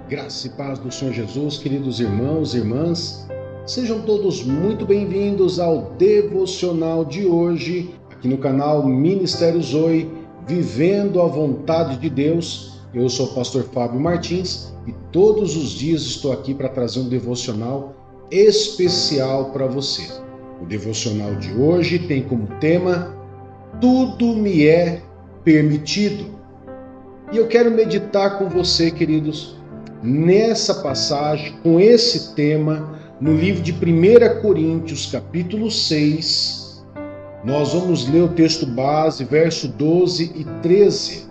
Graça e paz do Senhor Jesus, queridos irmãos e irmãs, sejam todos muito bem-vindos ao devocional de hoje, aqui no canal Ministério Zoe, Vivendo a Vontade de Deus. Eu sou o pastor Fábio Martins e todos os dias estou aqui para trazer um devocional especial para você. O devocional de hoje tem como tema Tudo me é permitido. E eu quero meditar com você, queridos, nessa passagem, com esse tema, no livro de 1 Coríntios, capítulo 6, nós vamos ler o texto base, verso 12 e 13,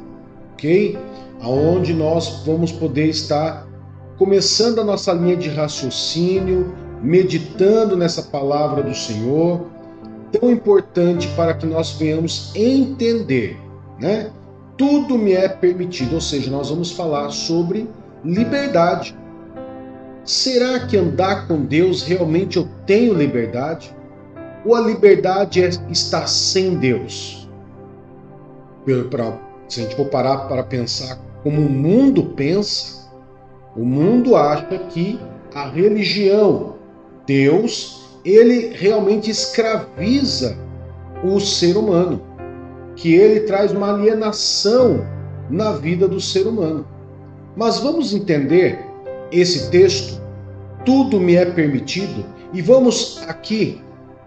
ok? Aonde nós vamos poder estar começando a nossa linha de raciocínio, meditando nessa palavra do Senhor, tão importante para que nós venhamos entender, né? Tudo me é permitido, ou seja, nós vamos falar sobre liberdade. Será que andar com Deus realmente eu tenho liberdade? Ou a liberdade é estar sem Deus? Se a gente for parar para pensar como o mundo pensa, o mundo acha que a religião, Deus, ele realmente escraviza o ser humano, que ele traz uma alienação na vida do ser humano. Mas vamos entender esse texto, tudo me é permitido, e vamos aqui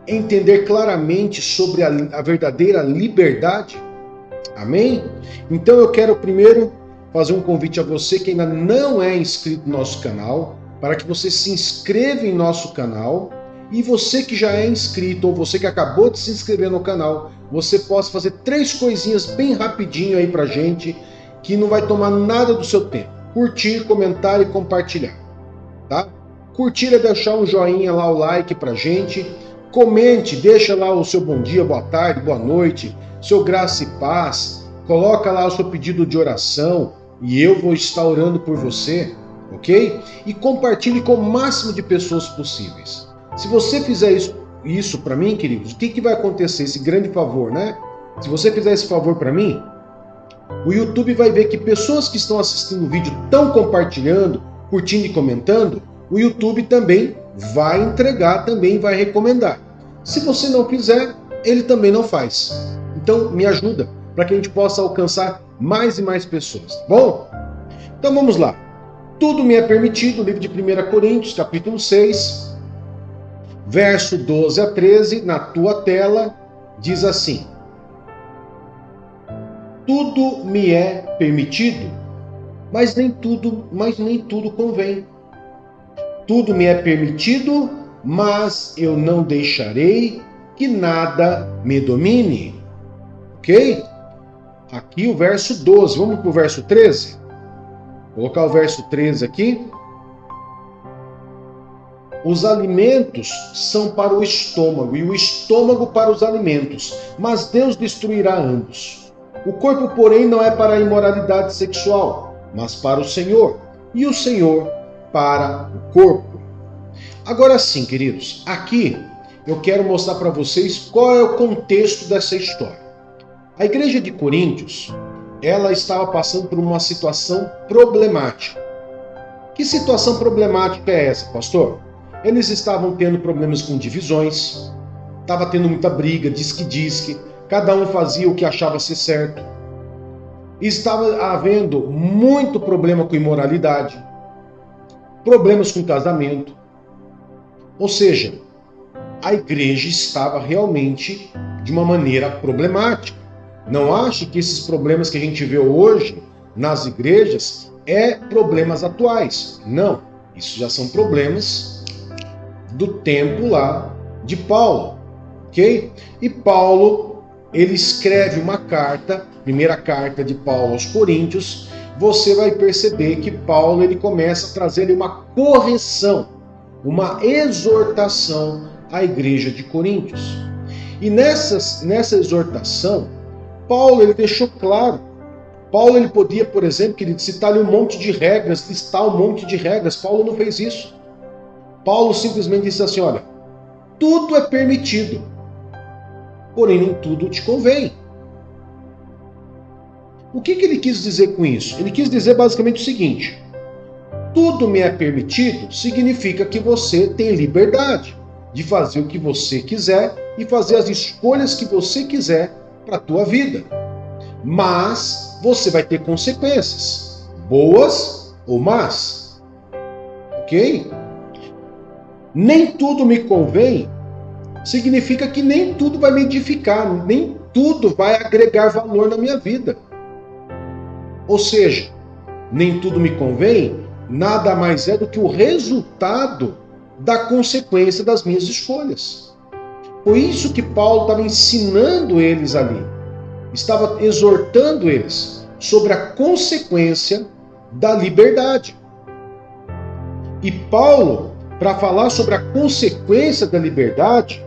entender claramente sobre a verdadeira liberdade. Amém? Então eu quero primeiro fazer um convite a você que ainda não é inscrito no nosso canal, para que você se inscreva em nosso canal, e você que já é inscrito, ou você que acabou de se inscrever no canal, você possa fazer 3 coisinhas bem rapidinho aí pra gente, que não vai tomar nada do seu tempo. Curtir, comentar e compartilhar, tá? Curtir é deixar um joinha lá, o like pra gente. Comente, deixa lá o seu bom dia, boa tarde, boa noite, seu graça e paz. Coloca lá o seu pedido de oração e eu vou estar orando por você, ok? E compartilhe com o máximo de pessoas possíveis. Se você fizer isso para mim, queridos, o que vai acontecer? Esse grande favor, né? Se você fizer esse favor para mim, o YouTube vai ver que pessoas que estão assistindo o vídeo estão compartilhando, curtindo e comentando, o YouTube também vai entregar, também vai recomendar. Se você não fizer, ele também não faz. Então me ajuda para que a gente possa alcançar mais e mais pessoas, tá bom? Então vamos lá. Tudo me é permitido, livro de 1 Coríntios, capítulo 6, verso 12 a 13, na tua tela, diz assim: Tudo me é permitido, mas nem tudo convém. Tudo me é permitido, mas eu não deixarei que nada me domine. Ok? Aqui o verso 12. Vamos para o verso 13? Vou colocar o verso 13 aqui. Os alimentos são para o estômago e o estômago para os alimentos, mas Deus destruirá ambos. O corpo, porém, não é para a imoralidade sexual, mas para o Senhor, e o Senhor para o corpo. Agora sim, queridos, aqui eu quero mostrar para vocês qual é o contexto dessa história. A igreja de Coríntios, ela estava passando por uma situação problemática. Que situação problemática é essa, pastor? Eles estavam tendo problemas com divisões, estava tendo muita briga, diz-que, cada um fazia o que achava ser certo. Estava havendo muito problema com imoralidade, problemas com casamento. Ou seja, a igreja estava realmente de uma maneira problemática. Não ache que esses problemas que a gente vê hoje nas igrejas é problemas atuais. Não, isso já são problemas do tempo lá de Paulo, ok? E Paulo, ele escreve uma carta, primeira carta de Paulo aos Coríntios. Você vai perceber que Paulo, ele começa a trazer uma correção, uma exortação à igreja de Coríntios. E nessa exortação, Paulo, ele deixou claro. Paulo, ele podia, por exemplo, querido, citar ali um monte de regras, listar um monte de regras. Paulo não fez isso. Paulo simplesmente disse assim, olha, tudo é permitido, porém nem tudo te convém. O que ele quis dizer com isso? Ele quis dizer basicamente o seguinte: tudo me é permitido, significa que você tem liberdade de fazer o que você quiser e fazer as escolhas que você quiser para a tua vida. Mas você vai ter consequências, boas ou más. Ok? Nem tudo me convém, significa que nem tudo vai me edificar, nem tudo vai agregar valor na minha vida. Ou seja, nem tudo me convém, nada mais é do que o resultado da consequência das minhas escolhas. Foi isso que Paulo estava ensinando eles ali. Estava exortando eles sobre a consequência da liberdade. E Paulo, para falar sobre a consequência da liberdade,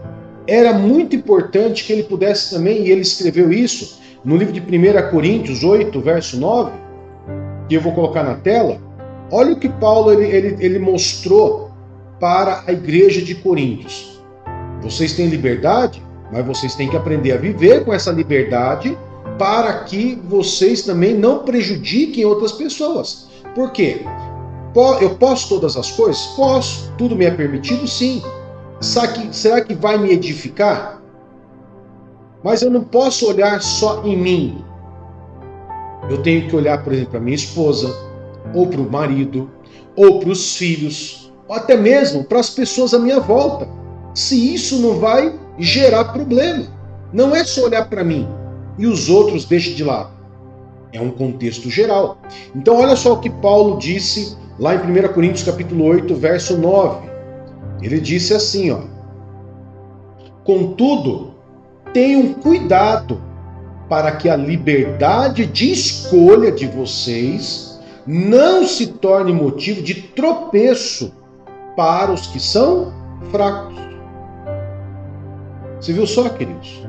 era muito importante que ele pudesse também, e ele escreveu isso no livro de 1 Coríntios 8, verso 9, que eu vou colocar na tela. Olha o que Paulo ele mostrou para a igreja de Coríntios. Vocês têm liberdade, mas vocês têm que aprender a viver com essa liberdade para que vocês também não prejudiquem outras pessoas. Por quê? Eu posso todas as coisas? Posso. Tudo me é permitido? Sim. Será que vai me edificar? Mas eu não posso olhar só em mim. Eu tenho que olhar, por exemplo, para minha esposa, ou para o marido, ou para os filhos, ou até mesmo para as pessoas à minha volta. Se isso não vai gerar problema. Não é só olhar para mim e os outros deixe de lado. É um contexto geral. Então olha só o que Paulo disse lá em 1 Coríntios capítulo 8, verso 9. Ele disse assim, ó: contudo, tenham cuidado para que a liberdade de escolha de vocês não se torne motivo de tropeço para os que são fracos. Você viu só, queridos?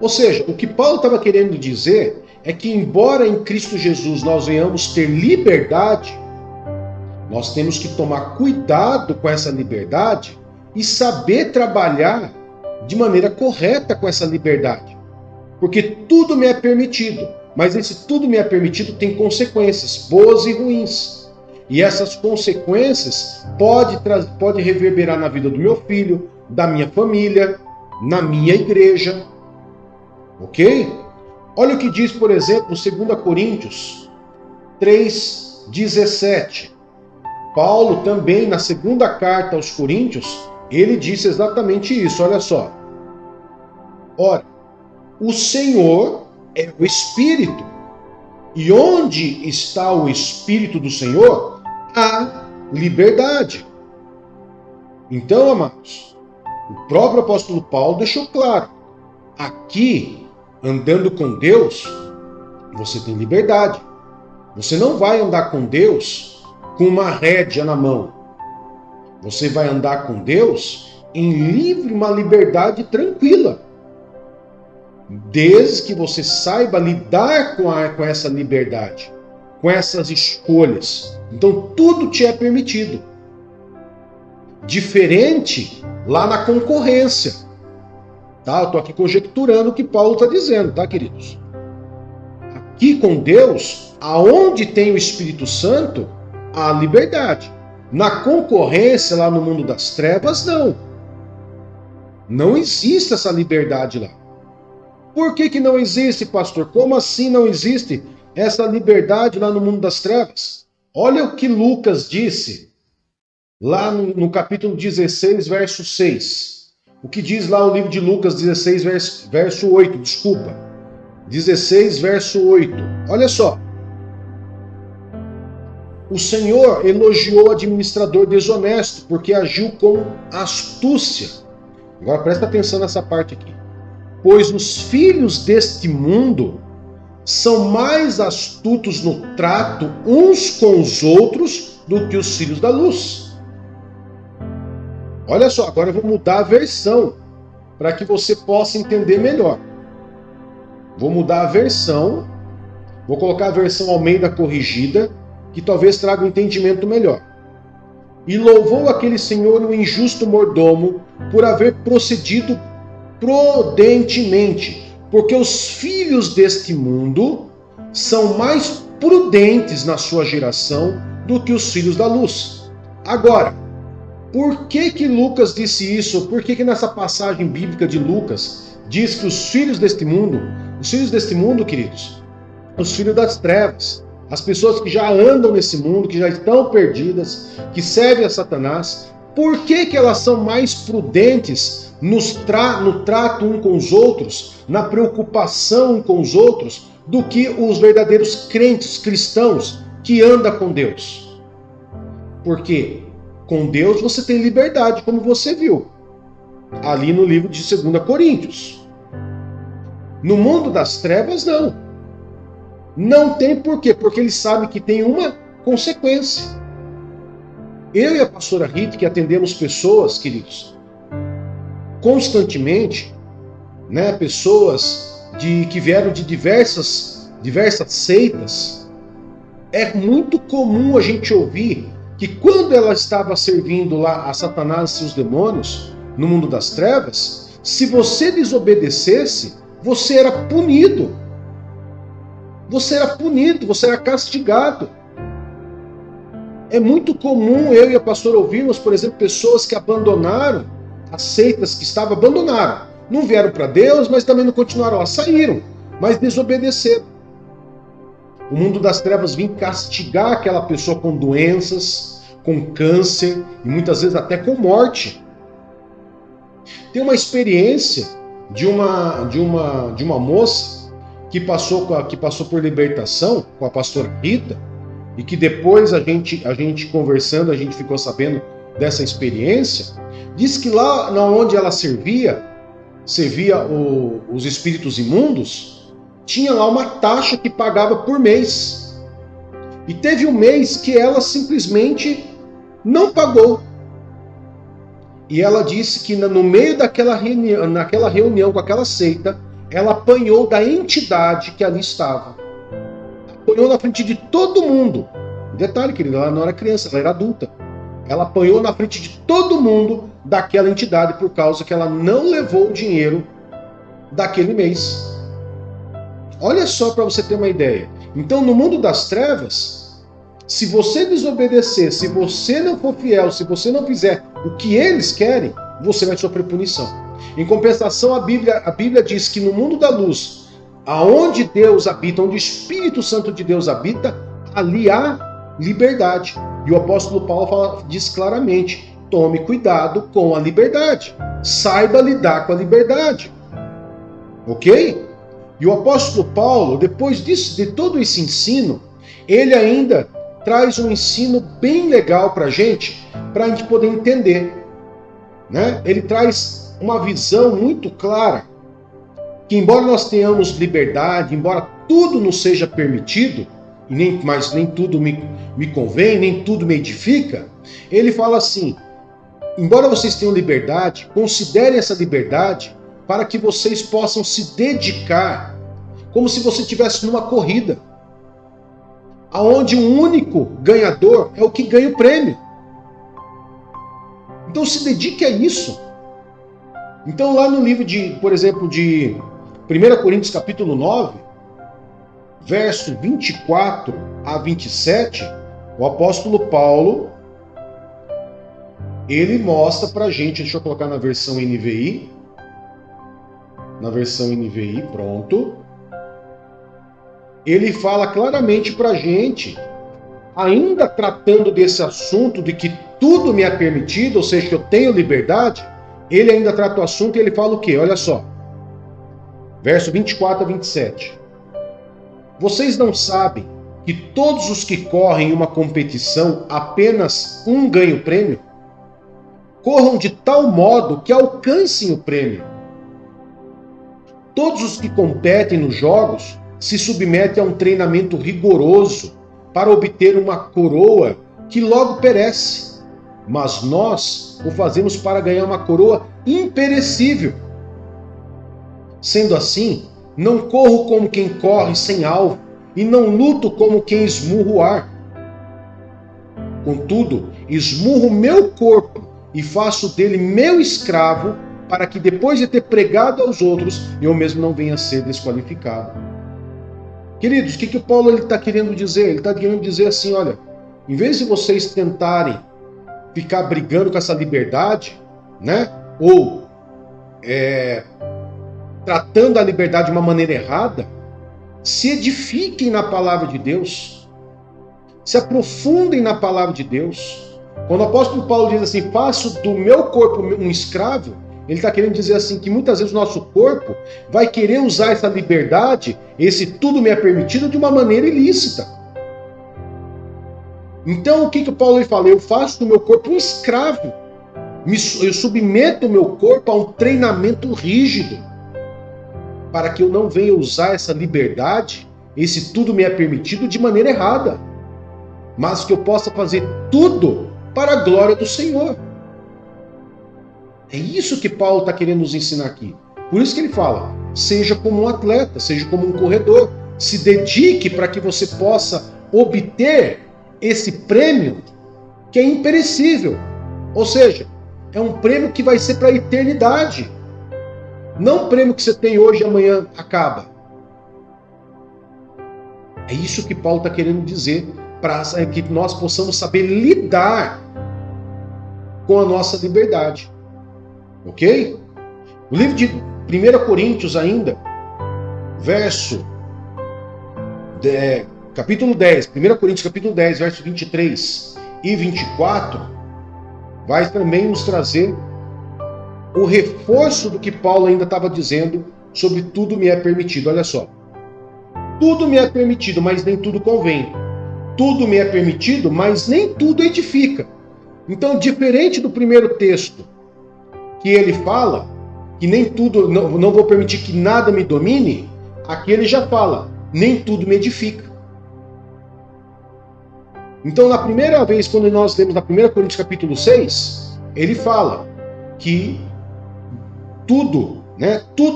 Ou seja, o que Paulo estava querendo dizer é que, embora em Cristo Jesus nós venhamos ter liberdade, nós temos que tomar cuidado com essa liberdade e saber trabalhar de maneira correta com essa liberdade. Porque tudo me é permitido, mas esse tudo me é permitido tem consequências, boas e ruins. E essas consequências pode reverberar na vida do meu filho, da minha família, na minha igreja. Ok? Olha o que diz, por exemplo, 2 Coríntios 3,17. Paulo também, na segunda carta aos Coríntios, ele disse exatamente isso, olha só. Ora, o Senhor é o Espírito, e onde está o Espírito do Senhor, há liberdade. Então, amados, o próprio apóstolo Paulo deixou claro, aqui, andando com Deus, você tem liberdade. Você não vai andar com Deus com uma rédea na mão. Você vai andar com Deus em uma liberdade tranquila. Desde que você saiba lidar com essa liberdade, com essas escolhas. Então tudo te é permitido. Diferente lá na concorrência. Tá? Eu estou aqui conjecturando o que Paulo está dizendo, tá, queridos? Aqui com Deus, aonde tem o Espírito Santo, há liberdade. Na concorrência, lá no mundo das trevas, não. Não existe essa liberdade lá. Por que não existe, pastor? Como assim não existe essa liberdade lá no mundo das trevas? Olha o que Lucas disse, lá no capítulo 16, verso 6. O que diz lá o livro de Lucas 16, verso 8, desculpa. 16, verso 8. Olha só. O Senhor elogiou o administrador desonesto, porque agiu com astúcia. Agora presta atenção nessa parte aqui. Pois os filhos deste mundo são mais astutos no trato uns com os outros do que os filhos da luz. Olha só, agora eu vou mudar a versão para que você possa entender melhor. Vou mudar a versão, vou colocar a versão Almeida corrigida, que talvez traga um entendimento melhor. E louvou aquele senhor o injusto mordomo por haver procedido prudentemente, porque os filhos deste mundo são mais prudentes na sua geração do que os filhos da luz. Agora, por que Lucas disse isso? Por que nessa passagem bíblica de Lucas diz que os filhos deste mundo, queridos, os filhos das trevas, as pessoas que já andam nesse mundo, que já estão perdidas, que servem a Satanás, por que elas são mais prudentes no trato um com os outros, na preocupação com os outros, do que os verdadeiros crentes cristãos que andam com Deus? Porque com Deus você tem liberdade, como você viu ali no livro de 2 Coríntios. No mundo das trevas, não. Não tem por quê? Porque ele sabe que tem uma consequência. Eu e a pastora Rita, que atendemos pessoas, queridos, constantemente, né, pessoas que vieram de diversas seitas, é muito comum a gente ouvir que quando ela estava servindo lá a Satanás e seus demônios, no mundo das trevas, se você desobedecesse, você era punido. Você era punido, você era castigado. É muito comum eu e a pastora ouvirmos, por exemplo, pessoas que abandonaram as seitas que estavam, abandonaram. Não vieram para Deus, mas também não continuaram lá. Saíram, mas desobedeceram. O mundo das trevas vem castigar aquela pessoa com doenças, com câncer e muitas vezes até com morte. Tem uma experiência de uma moça que passou por libertação com a pastora Rita, e que depois a gente conversando, a gente ficou sabendo dessa experiência. Diz que lá onde ela servia os espíritos imundos, tinha lá uma taxa que pagava por mês. E teve um mês que ela simplesmente não pagou. E ela disse que no meio naquela reunião com aquela seita, ela apanhou da entidade que ali estava. Apanhou na frente de todo mundo. Detalhe, querida, ela não era criança, ela era adulta. Ela apanhou na frente de todo mundo daquela entidade por causa que ela não levou o dinheiro daquele mês. Olha só para você ter uma ideia. Então, no mundo das trevas, se você desobedecer, se você não for fiel, se você não fizer o que eles querem, você vai sofrer punição. Em compensação, a Bíblia diz que no mundo da luz, aonde Deus habita, onde o Espírito Santo de Deus habita, ali há liberdade. E o apóstolo Paulo diz claramente: tome cuidado com a liberdade. Saiba lidar com a liberdade. Ok? E o apóstolo Paulo, depois de todo esse ensino, ele ainda traz um ensino bem legal para a gente poder entender. Né? Ele traz uma visão muito clara que, embora nós tenhamos liberdade, embora tudo nos seja permitido, mas nem tudo me convém, nem tudo me edifica, ele fala assim: embora vocês tenham liberdade, considerem essa liberdade para que vocês possam se dedicar, como se você estivesse numa corrida, aonde o único ganhador é o que ganha o prêmio. Então se dedique a isso. Então lá no livro por exemplo, de 1 Coríntios capítulo 9, verso 24 a 27, o apóstolo Paulo, ele mostra pra gente, deixa eu colocar na versão NVI, pronto. Ele fala claramente pra gente, ainda tratando desse assunto de que tudo me é permitido, ou seja, que eu tenho liberdade, ele ainda trata o assunto e ele fala o quê? Olha só. Verso 24 a 27. Vocês não sabem que todos os que correm uma competição, apenas um ganha o prêmio? Corram de tal modo que alcancem o prêmio. Todos os que competem nos jogos se submetem a um treinamento rigoroso para obter uma coroa que logo perece. Mas nós o fazemos para ganhar uma coroa imperecível. Sendo assim, não corro como quem corre sem alvo, e não luto como quem esmurra o ar. Contudo, esmurro meu corpo e faço dele meu escravo, para que depois de ter pregado aos outros, eu mesmo não venha a ser desqualificado. Queridos, o que o Paulo está querendo dizer? Ele está querendo dizer assim, olha, em vez de vocês tentarem ficar brigando com essa liberdade, né? Ou tratando a liberdade de uma maneira errada, se edifiquem na palavra de Deus, se aprofundem na palavra de Deus. Quando o apóstolo Paulo diz assim, faço do meu corpo um escravo, ele está querendo dizer assim, que muitas vezes o nosso corpo vai querer usar essa liberdade, esse tudo me é permitido, de uma maneira ilícita. Então o que o Paulo fala? Eu faço do meu corpo um escravo, eu submeto o meu corpo a um treinamento rígido, para que eu não venha usar essa liberdade, esse tudo me é permitido, de maneira errada, mas que eu possa fazer tudo para a glória do Senhor. É isso que Paulo está querendo nos ensinar aqui. Por isso que ele fala, seja como um atleta, seja como um corredor, se dedique para que você possa obter esse prêmio que é imperecível. Ou seja, é um prêmio que vai ser para a eternidade. Não um prêmio que você tem hoje e amanhã acaba. É isso que Paulo está querendo dizer, para que nós possamos saber lidar com a nossa liberdade. Ok? O livro de 1 Coríntios ainda, capítulo 10, 1 Coríntios capítulo 10, versos 23 e 24, vai também nos trazer o reforço do que Paulo ainda estava dizendo sobre tudo me é permitido. Olha só. Tudo me é permitido, mas nem tudo convém. Tudo me é permitido, mas nem tudo edifica. Então, diferente do primeiro texto, que ele fala que nem tudo, não vou permitir que nada me domine, aqui ele já fala, nem tudo me edifica. Então, na primeira vez, quando nós lemos na 1 Coríntios capítulo 6, ele fala que tudo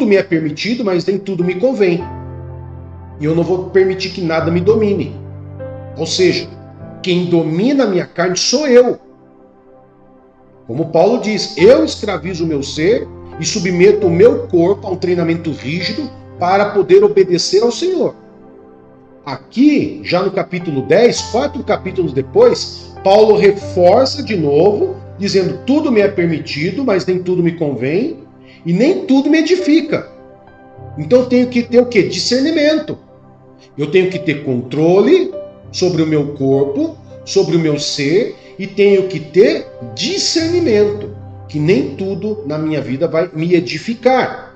me é permitido, mas nem tudo me convém. E eu não vou permitir que nada me domine. Ou seja, quem domina a minha carne sou eu. Como Paulo diz, eu escravizo o meu ser e submeto o meu corpo a um treinamento rígido para poder obedecer ao Senhor. Aqui, já no capítulo 10, 4 capítulos depois, Paulo reforça de novo, dizendo, tudo me é permitido, mas nem tudo me convém, e nem tudo me edifica. Então eu tenho que ter o quê? Discernimento. Eu tenho que ter controle sobre o meu corpo, sobre o meu ser, e tenho que ter discernimento, que nem tudo na minha vida vai me edificar.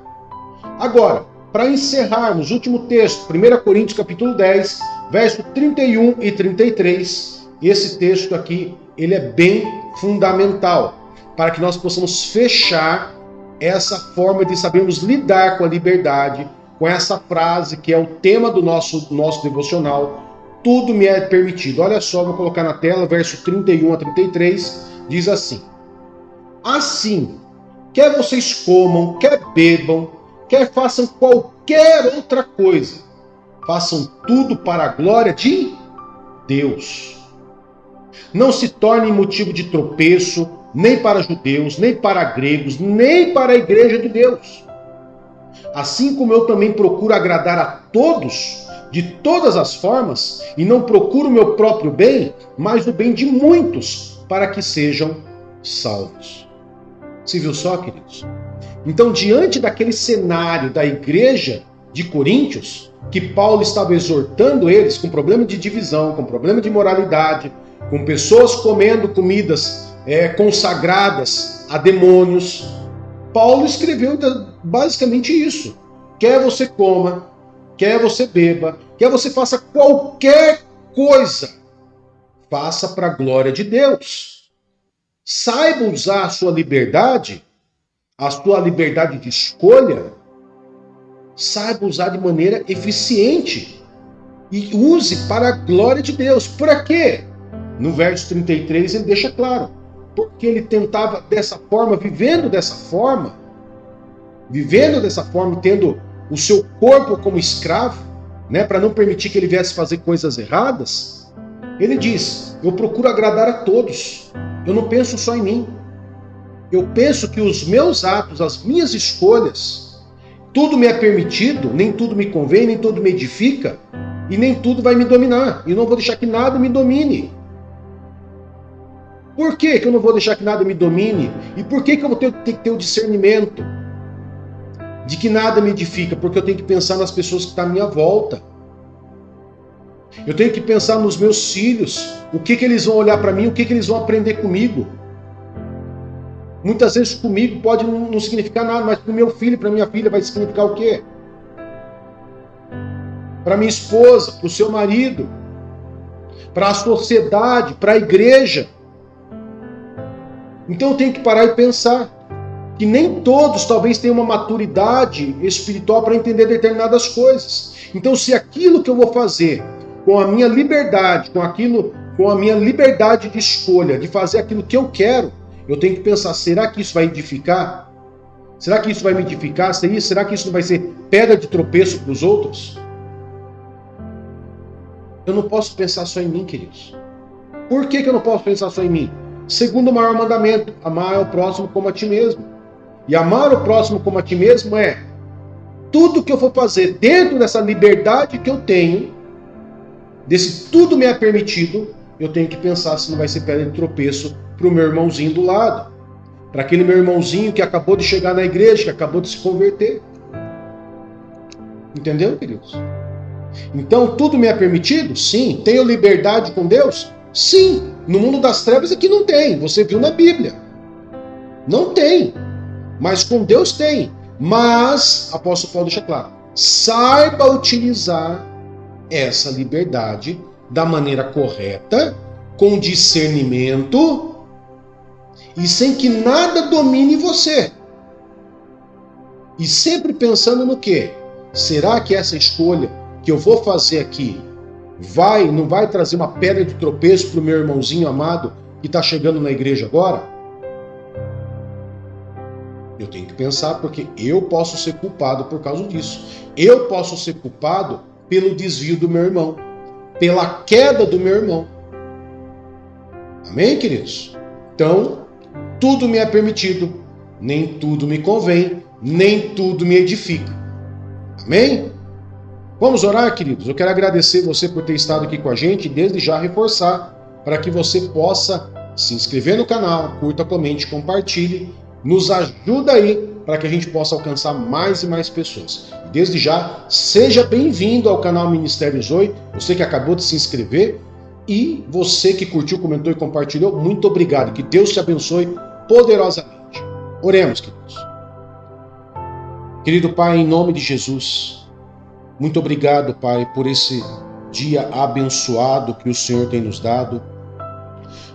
Agora, para encerrarmos, último texto, 1 Coríntios capítulo 10, verso 31 e 33, esse texto aqui, ele é bem fundamental, para que nós possamos fechar essa forma de sabermos lidar com a liberdade, com essa frase que é o tema do nosso devocional, tudo me é permitido. Olha só, vou colocar na tela, verso 31 a 33, diz assim, assim, quer vocês comam, quer bebam, quer façam qualquer outra coisa, façam tudo para a glória de Deus. Não se tornem motivo de tropeço, nem para judeus, nem para gregos, nem para a igreja de Deus. Assim como eu também procuro agradar a todos, de todas as formas, e não procuro o meu próprio bem, mas o bem de muitos, para que sejam salvos. Você viu só, queridos? Então, diante daquele cenário da igreja de Coríntios, que Paulo estava exortando eles com problema de divisão, com problema de moralidade, com pessoas comendo comidas consagradas a demônios, Paulo escreveu basicamente isso. Quer você coma, quer você beba, quer você faça qualquer coisa, faça para a glória de Deus. Saiba usar a sua liberdade de escolha, saiba usar de maneira eficiente e use para a glória de Deus. Para quê? No verso 33 ele deixa claro, porque ele tentava dessa forma, vivendo dessa forma, tendo o seu corpo como escravo, para não permitir que ele viesse fazer coisas erradas, ele diz, eu procuro agradar a todos, eu não penso só em mim. Eu penso que os meus atos, as minhas escolhas, tudo me é permitido, nem tudo me convém, nem tudo me edifica, e nem tudo vai me dominar. E não vou deixar que nada me domine. Por que eu não vou deixar que nada me domine? E por que eu vou ter que ter o discernimento de que nada me edifica? Porque eu tenho que pensar nas pessoas que estão à minha volta. Eu tenho que pensar nos meus filhos. O que eles vão olhar para mim, o que eles vão aprender comigo. Muitas vezes comigo pode não significar nada, mas para o meu filho, para minha filha vai significar o quê? Para minha esposa, para o seu marido, para a sociedade, para a igreja. Então eu tenho que parar e pensar que nem todos talvez tenham uma maturidade espiritual para entender determinadas coisas. Então se aquilo que eu vou fazer com a minha liberdade, com a minha liberdade de escolha, de fazer aquilo que eu quero, eu tenho que pensar, será que isso vai edificar? Será que isso vai me edificar? Será que isso não vai ser pedra de tropeço para os outros? Eu não posso pensar só em mim, queridos. Por que eu não posso pensar só em mim? Segundo o maior mandamento, amar ao próximo como a ti mesmo. E amar o próximo como a ti mesmo é tudo que eu for fazer dentro dessa liberdade que eu tenho, desse tudo me é permitido, eu tenho que pensar se não vai ser pedra de tropeço para o meu irmãozinho do lado. Para aquele meu irmãozinho que acabou de chegar na igreja, que acabou de se converter. Entendeu, queridos? Então, tudo me é permitido? Sim. Tenho liberdade com Deus? Sim. No mundo das trevas aqui não tem. Você viu na Bíblia. Não tem. Mas com Deus tem. Mas, apóstolo Paulo deixa claro, saiba utilizar essa liberdade da maneira correta, com discernimento e sem que nada domine você. E sempre pensando no quê? Será que essa escolha que eu vou fazer aqui não vai trazer uma pedra de tropeço para o meu irmãozinho amado que está chegando na igreja agora? Eu tenho que pensar, porque eu posso ser culpado por causa disso. Eu posso ser culpado pelo desvio do meu irmão, pela queda do meu irmão. Amém, queridos? Então, tudo me é permitido, nem tudo me convém, nem tudo me edifica. Amém? Vamos orar, queridos? Eu quero agradecer você por ter estado aqui com a gente e desde já reforçar para que você possa se inscrever no canal, curta, comente, compartilhe, nos ajuda aí para que a gente possa alcançar mais e mais pessoas. E desde já, seja bem-vindo ao canal Ministério Zoe, você que acabou de se inscrever e você que curtiu, comentou e compartilhou, muito obrigado. Que Deus te abençoe poderosamente. Oremos, queridos. Querido Pai, em nome de Jesus, muito obrigado, Pai, por esse dia abençoado que o Senhor tem nos dado.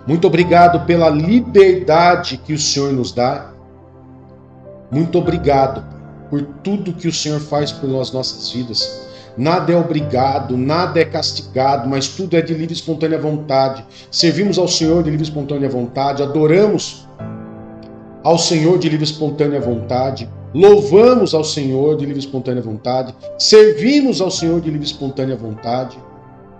Muito obrigado pela liberdade que o Senhor nos dá. Muito obrigado, Pai, por tudo que o Senhor faz por nossas vidas. Nada é obrigado, nada é castigado, mas tudo é de livre e espontânea vontade. Servimos ao Senhor de livre e espontânea vontade, adoramos ao Senhor de livre e espontânea vontade, louvamos ao Senhor de livre e espontânea vontade, servimos ao Senhor de livre e espontânea vontade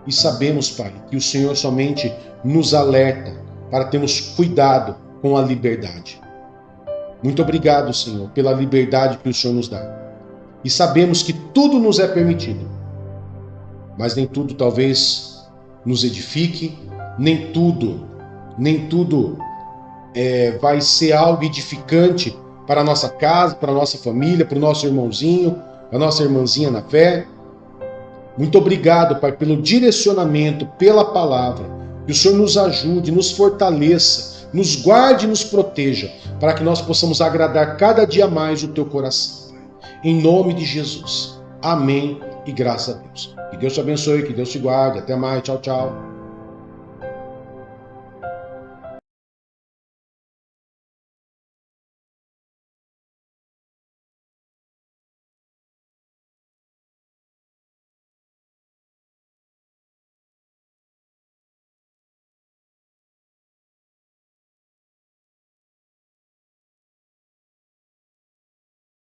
e sabemos, Pai, que o Senhor somente nos alerta para termos cuidado com a liberdade. Muito obrigado, Senhor, pela liberdade que o Senhor nos dá. E sabemos que tudo nos é permitido, mas nem tudo talvez nos edifique, nem tudo vai ser algo edificante para a nossa casa, para a nossa família, para o nosso irmãozinho, a nossa irmãzinha na fé. Muito obrigado, Pai, pelo direcionamento, pela palavra. Que o Senhor nos ajude, nos fortaleça, nos guarde e nos proteja, para que nós possamos agradar cada dia mais o Teu coração. Em nome de Jesus. Amém e graças a Deus. Que Deus te abençoe, que Deus te guarde. Até mais. Tchau, tchau.